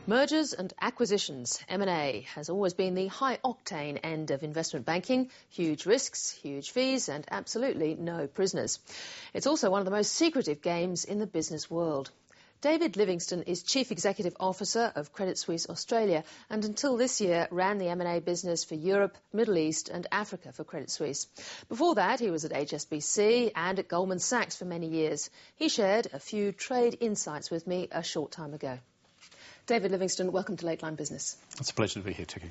Mergers and acquisitions, M&A, has always been the high-octane end of investment banking. Huge risks, huge fees and absolutely no prisoners. It's also one of the most secretive games in the business world. David Livingstone is Chief Executive Officer of Credit Suisse Australia and until this year ran the M&A business for Europe, Middle East and Africa for Credit Suisse. Before that he was at HSBC and at Goldman Sachs for many years. He shared a few trade insights with me a short time ago. David Livingstone, welcome to Late Line Business. It's a pleasure to be here, Tiki.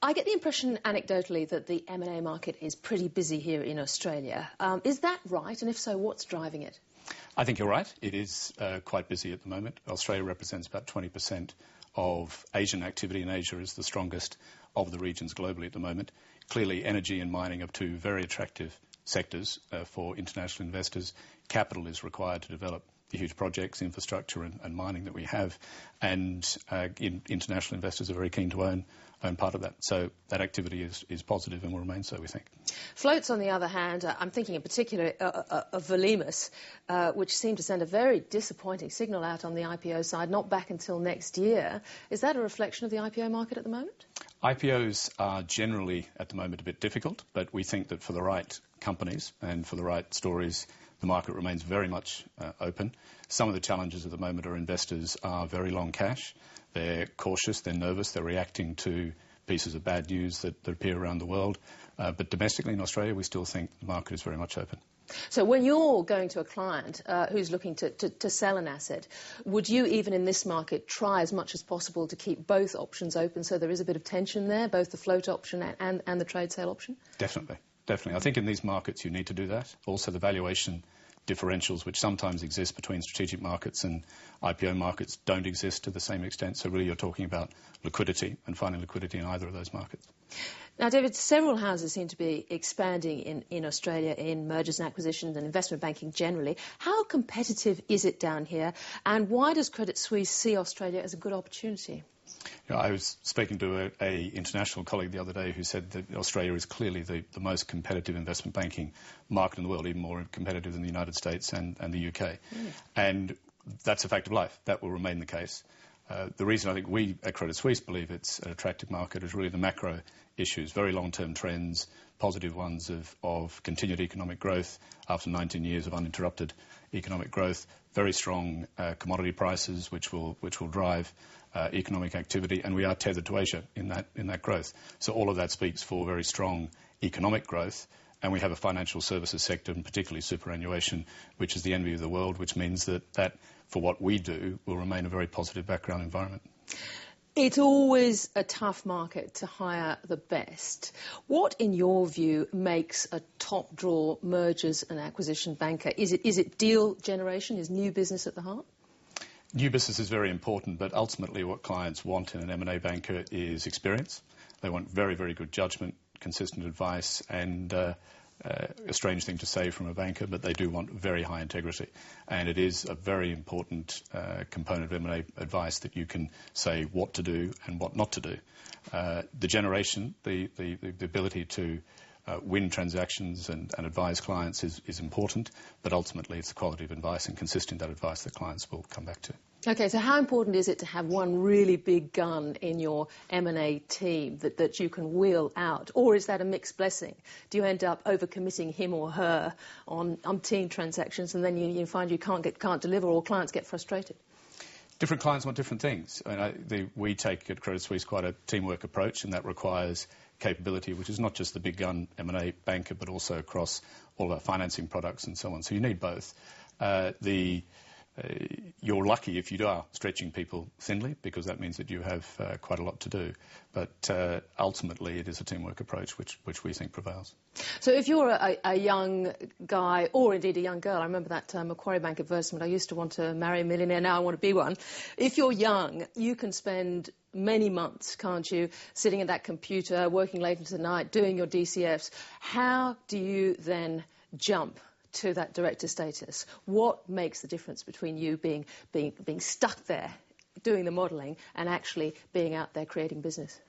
I get the impression, anecdotally, that the M&A market is pretty busy here in Australia. Is that right? And if so, what's driving it? I think you're right. It is quite busy at the moment. Australia represents about 20% of Asian activity, and Asia is the strongest of the regions globally at the moment. Clearly, energy and mining are two very attractive sectors for international investors. Capital is required to develop the huge projects, infrastructure and mining that we have, and international investors are very keen to own part of that. So that activity is positive and will remain so, we think. Floats, on the other hand, I'm thinking in particular of Volimus, which seemed to send a very disappointing signal out on the IPO side, not back until next year. Is that a reflection of the IPO market at the moment? IPOs are generally, at the moment, a bit difficult, but we think that for the right companies and for the right stories, the market remains very much open. Some of the challenges at the moment are investors are very long cash. They're cautious, they're nervous, they're reacting to pieces of bad news that appear around the world. But domestically in Australia, we still think the market is very much open. So when you're going to a client who's looking to sell an asset, would you, even in this market, try as much as possible to keep both options open so there is a bit of tension there, both the float option and the trade sale option? Definitely. Definitely. I think in these markets you need to do that. Also the valuation differentials which sometimes exist between strategic markets and IPO markets don't exist to the same extent. So really you're talking about liquidity and finding liquidity in either of those markets. Now, David, several houses seem to be expanding in Australia in mergers and acquisitions and investment banking generally. How competitive is it down here, and why does Credit Suisse see Australia as a good opportunity? You know, I was speaking to an international colleague the other day who said that Australia is clearly the most competitive investment banking market in the world, even more competitive than the United States and the UK. And that's a fact of life. That will remain the case. The reason I think we at Credit Suisse believe it's an attractive market is really the macro issues, very long-term trends, positive ones of continued economic growth after 19 years of uninterrupted economic growth, very strong commodity prices which will drive economic activity, and we are tethered to Asia in that growth. So all of that speaks for very strong economic growth, and we have a financial services sector, and particularly superannuation, which is the envy of the world, which means that for what we do will remain a very positive background environment. It's always a tough market to hire the best. What, in your view, makes a top-draw mergers and acquisition banker? Is it deal generation? Is new business at the heart? New business is very important, but ultimately what clients want in an M&A banker is experience. They want very, very good judgment, consistent advice, and a strange thing to say from a banker, but they do want very high integrity. And it is a very important component of M&A advice that you can say what to do and what not to do. The generation, the ability to win transactions and advise clients is important, but ultimately it's the quality of advice and consistent that advice that clients will come back to. OK, so how important is it to have one really big gun in your M&A team that you can wheel out? Or is that a mixed blessing? Do you end up overcommitting him or her on umpteen transactions and then you find you can't deliver, or clients get frustrated? Different clients want different things. I mean, we take at Credit Suisse quite a teamwork approach, and that requires capability, which is not just the big gun M&A banker, but also across all our financing products and so on. So you need both. You're lucky if you are stretching people thinly, because that means that you have quite a lot to do. But ultimately, it is a teamwork approach which we think prevails. So if you're a young guy, or indeed a young girl, I remember that Macquarie Bank advertisement, I used to want to marry a millionaire, now I want to be one. If you're young, you can spend many months, can't you, sitting at that computer, working late into the night, doing your DCFs. How do you then jump to that director status? What makes the difference between you being stuck there doing the modelling and actually being out there creating business?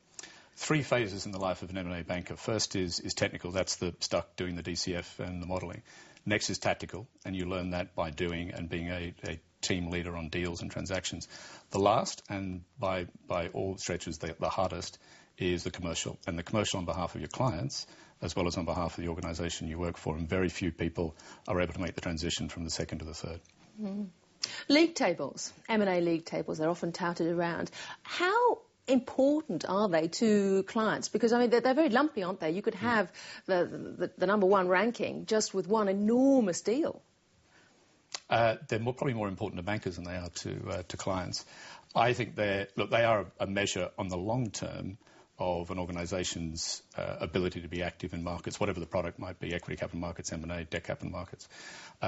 Three phases in the life of an M&A banker. First is technical, that's the stuck doing the DCF and the modelling. Next is tactical, and you learn that by doing and being a team leader on deals and transactions. The last, and by all stretches the hardest, is the commercial. And the commercial on behalf of your clients, as well as on behalf of the organisation you work for. And very few people are able to make the transition from the second to the third. Mm. League tables, M&A league tables, they're often touted around. How important are they to clients? Because, I mean, they're very lumpy, aren't they? You could have the number one ranking just with one enormous deal. They're probably more important to bankers than they are to clients. I think they are a measure on the long term of an organisation's ability to be active in markets, whatever the product might be, equity capital markets, M&A, debt capital markets.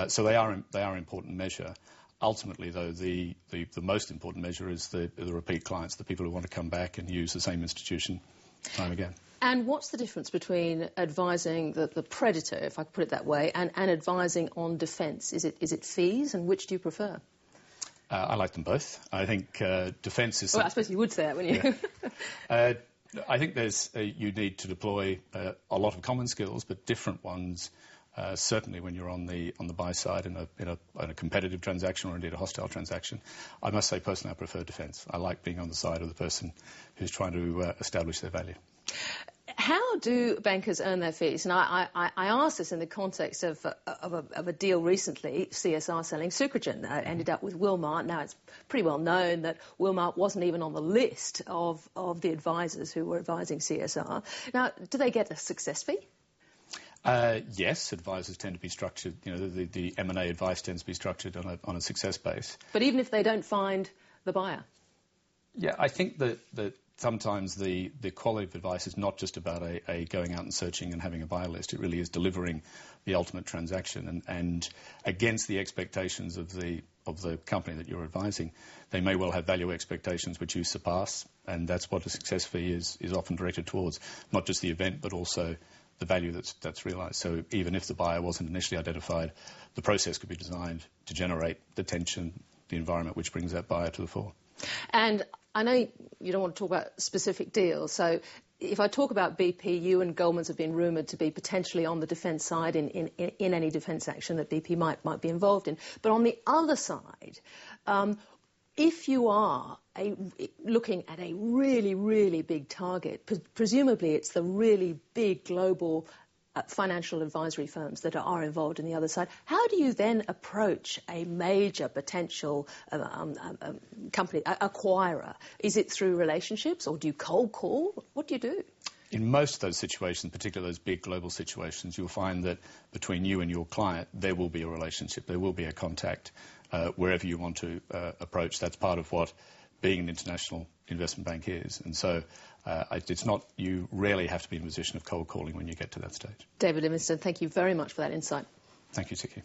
So they are an important measure. Ultimately, though, the most important measure is the repeat clients, the people who want to come back and use the same institution time again. And what's the difference between advising the predator, if I could put it that way, and advising on defence? Is it fees, and which do you prefer? I like them both. I think defence is... Well, I suppose you would say that, wouldn't you? Yeah. I think you need to deploy a lot of common skills, but different ones. Certainly when you're on the buy side in a competitive transaction or indeed a hostile transaction. I must say personally I prefer defence. I like being on the side of the person who's trying to establish their value. How do bankers earn their fees? And I asked this in the context of a deal recently, CSR selling Sucrogen. Ended up with Wilmar. Now it's pretty well known that Wilmar wasn't even on the list of the advisors who were advising CSR. Now, do they get a success fee? Yes, advisors tend to be structured, the M&A advice tends to be structured on a success base. But even if they don't find the buyer? Yeah, I think that sometimes the quality of advice is not just about a going out and searching and having a buyer list. It really is delivering the ultimate transaction and against the expectations of the company that you're advising. They may well have value expectations which you surpass, and that's what a success fee is often directed towards. Not just the event, but also the value that's realised. So even if the buyer wasn't initially identified, the process could be designed to generate the tension, the environment which brings that buyer to the fore. And I know you don't want to talk about specific deals, so if I talk about BP, you and Goldman's have been rumoured to be potentially on the defence side in any defence action that BP might be involved in. But on the other side, if you are looking at a really, really big target, presumably it's the really big global financial advisory firms that are involved in the other side. How do you then approach a major potential company, acquirer? Is it through relationships, or do you cold call? What do you do? In most of those situations, particularly those big global situations, you'll find that between you and your client, there will be a relationship, there will be a contact wherever you want to approach. That's part of what being an international investment bank is. And so you rarely have to be in a position of cold calling when you get to that stage. David Livingstone, thank you very much for that insight. Thank you, Tiki.